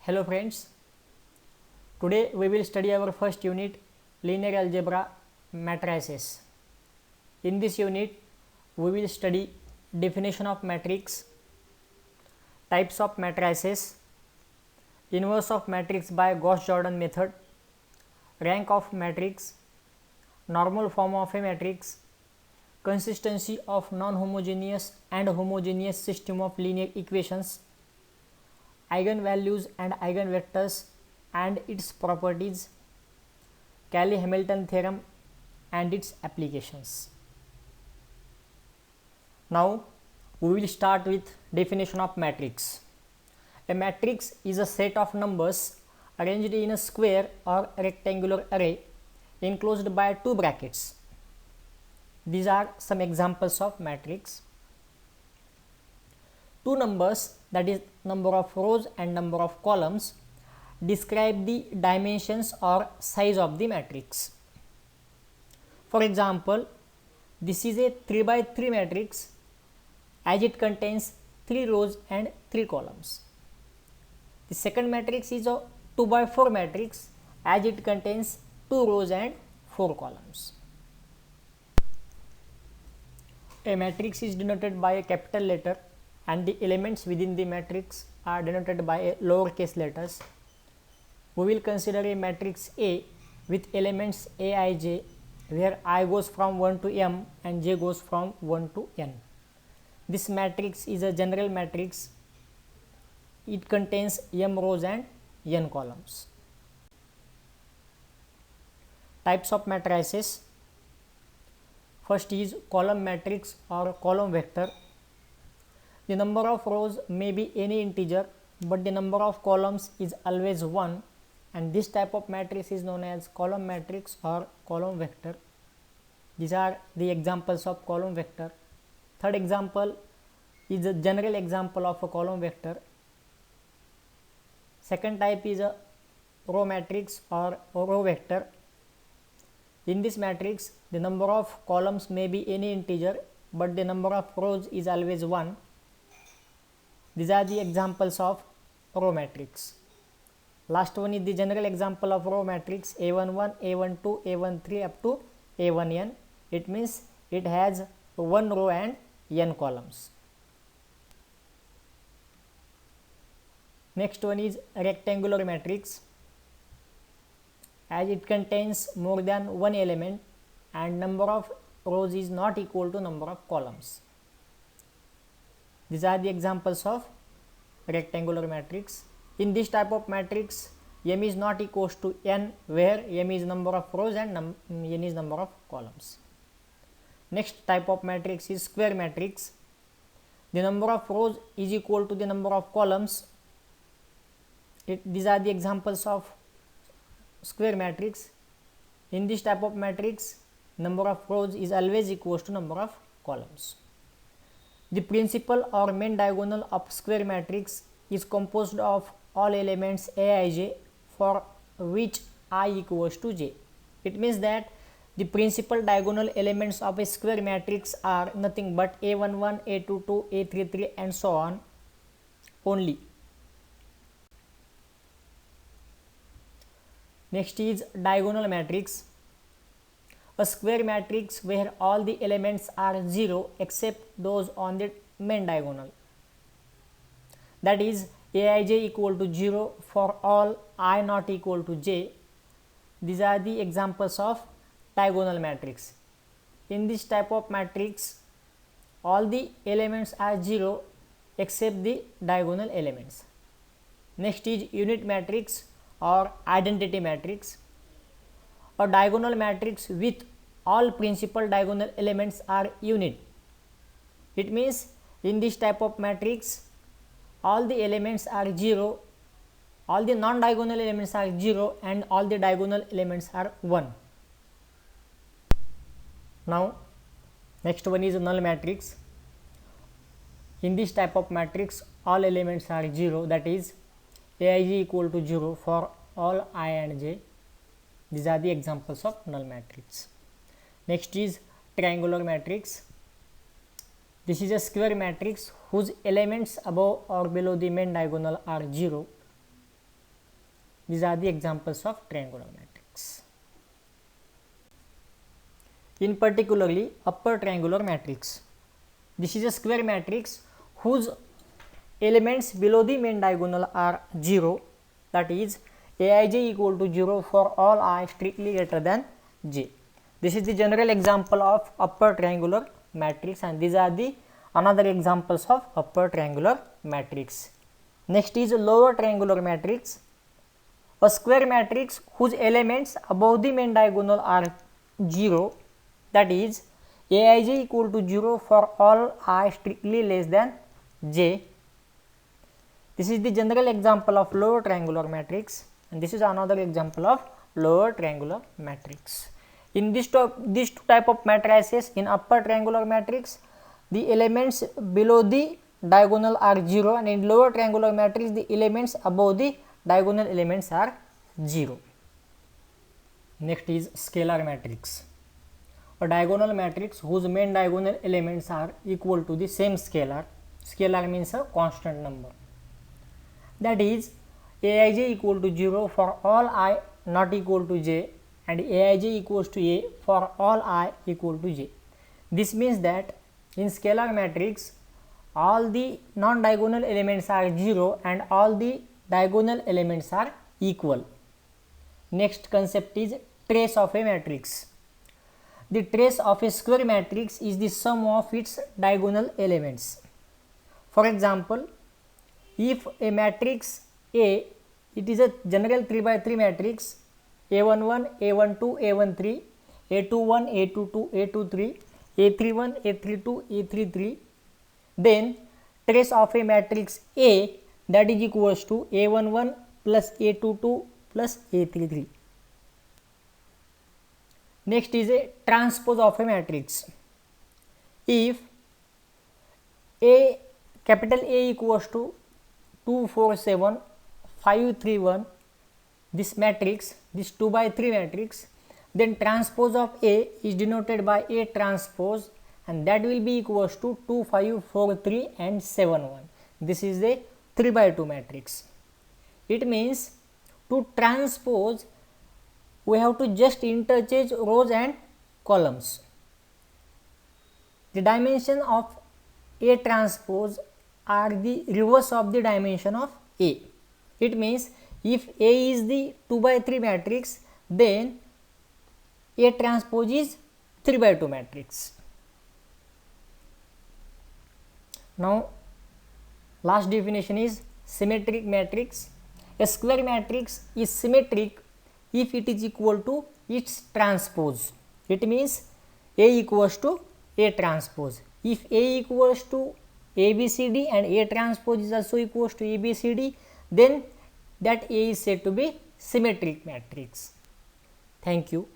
Hello friends, today we will study our first unit, linear algebra matrices. In this unit we will study definition of matrix, types of matrices, inverse of matrix by Gauss-Jordan method, rank of matrix, normal form of a matrix, consistency of non-homogeneous and homogeneous system of linear equations, eigenvalues and eigenvectors and its properties, Cayley-Hamilton theorem and its applications. Now we will start with definition of matrix. A matrix is a set of numbers arranged in a square or rectangular array enclosed by two brackets. These are some examples of matrix. Two numbers, that is number of rows and number of columns, describe the dimensions or size of the matrix. For example, this is a 3 by 3 matrix as it contains 3 rows and 3 columns. The second matrix is a 2 by 4 matrix as it contains 2 rows and 4 columns. A matrix is denoted by a capital letter and the elements within the matrix are denoted by a lowercase letters. We will consider a matrix A with elements Aij, where I goes from 1 to m and j goes from 1 to n. This matrix is a general matrix. It contains m rows and n columns. Types of matrices. First is column matrix or column vector. The number of rows may be any integer, but the number of columns is always 1, and this type of matrix is known as column matrix or column vector. These are the examples of column vector. Third example is a general example of a column vector. Second type is a row matrix or row vector. In this matrix, the number of columns may be any integer, but the number of rows is always 1. These are the examples of row matrix. Last one is the general example of row matrix A11, A12, A13 up to A1n. It means it has 1 row and n columns. Next one is rectangular matrix. As it contains more than one element and number of rows is not equal to number of columns. These are the examples of rectangular matrix. In this type of matrix, m is not equals to n, where m is number of rows and n is number of columns. Next type of matrix is square matrix. The number of rows is equal to the number of columns. These are the examples of square matrix. In this type of matrix, number of rows is always equals to number of columns. The principal or main diagonal of square matrix is composed of all elements Aij for which I equals to j. It means that the principal diagonal elements of a square matrix are nothing but A11, A22, A33 and so on only. Next is diagonal matrix. A square matrix where all the elements are 0 except those on the main diagonal. That is Aij equal to 0 for all I not equal to j. These are the examples of diagonal matrix. In this type of matrix, all the elements are 0 except the diagonal elements. Next is unit matrix or identity matrix. A diagonal matrix with all principal diagonal elements are unit. It means in this type of matrix, all the elements are 0, all the non-diagonal elements are 0 and all the diagonal elements are 1. Now next one is null matrix. In this type of matrix, all elements are 0, that is Aij equal to 0 for all I and j. These are the examples of null matrix. Next is triangular matrix. This is a square matrix whose elements above or below the main diagonal are 0. These are the examples of triangular matrix. In particularly upper triangular matrix, this is a square matrix whose elements below the main diagonal are 0, that is Aij equal to 0 for all I strictly greater than j. This is the general example of upper triangular matrix, and these are the another examples of upper triangular matrix. Next is a lower triangular matrix, a square matrix whose elements above the main diagonal are 0, that is Aij equal to 0 for all I strictly less than j. This is the general example of lower triangular matrix, and this is another example of lower triangular matrix. In these two type of matrices, in upper triangular matrix, the elements below the diagonal are 0, and in lower triangular matrix, the elements above the diagonal elements are 0. Next is scalar matrix, a diagonal matrix whose main diagonal elements are equal to the same scalar. Scalar means a constant number. That is Aij equal to 0 for all I not equal to j, and Aij equals to a for all I equal to j. This means that in scalar matrix, all the non-diagonal elements are 0 and all the diagonal elements are equal. Next concept is trace of a matrix. The trace of a square matrix is the sum of its diagonal elements. For example, if a matrix A, it is a general 3 by 3 matrix, A11, A12, A13, A21, A22, A23, A31, A32, A33, then trace of a matrix A, that is equals to A11 plus A22 plus A33. Next is a transpose of a matrix. If capital A equals to 2, 4, 7, 5, 3, 1, this matrix, this 2 by 3 matrix, then transpose of A is denoted by A transpose, and that will be equals to 2, 5, 4, 3 and 7, 1. This is a 3 by 2 matrix. It means to transpose, we have to just interchange rows and columns. The dimension of A transpose are the reverse of the dimension of A. It means if A is the 2 by 3 matrix, then A transpose is 3 by 2 matrix. Now last definition is symmetric matrix. A square matrix is symmetric if it is equal to its transpose. It means A equals to A transpose. If A equals to ABCD and A transpose is also equals to ABCD, then that A is said to be symmetric matrix. Thank you.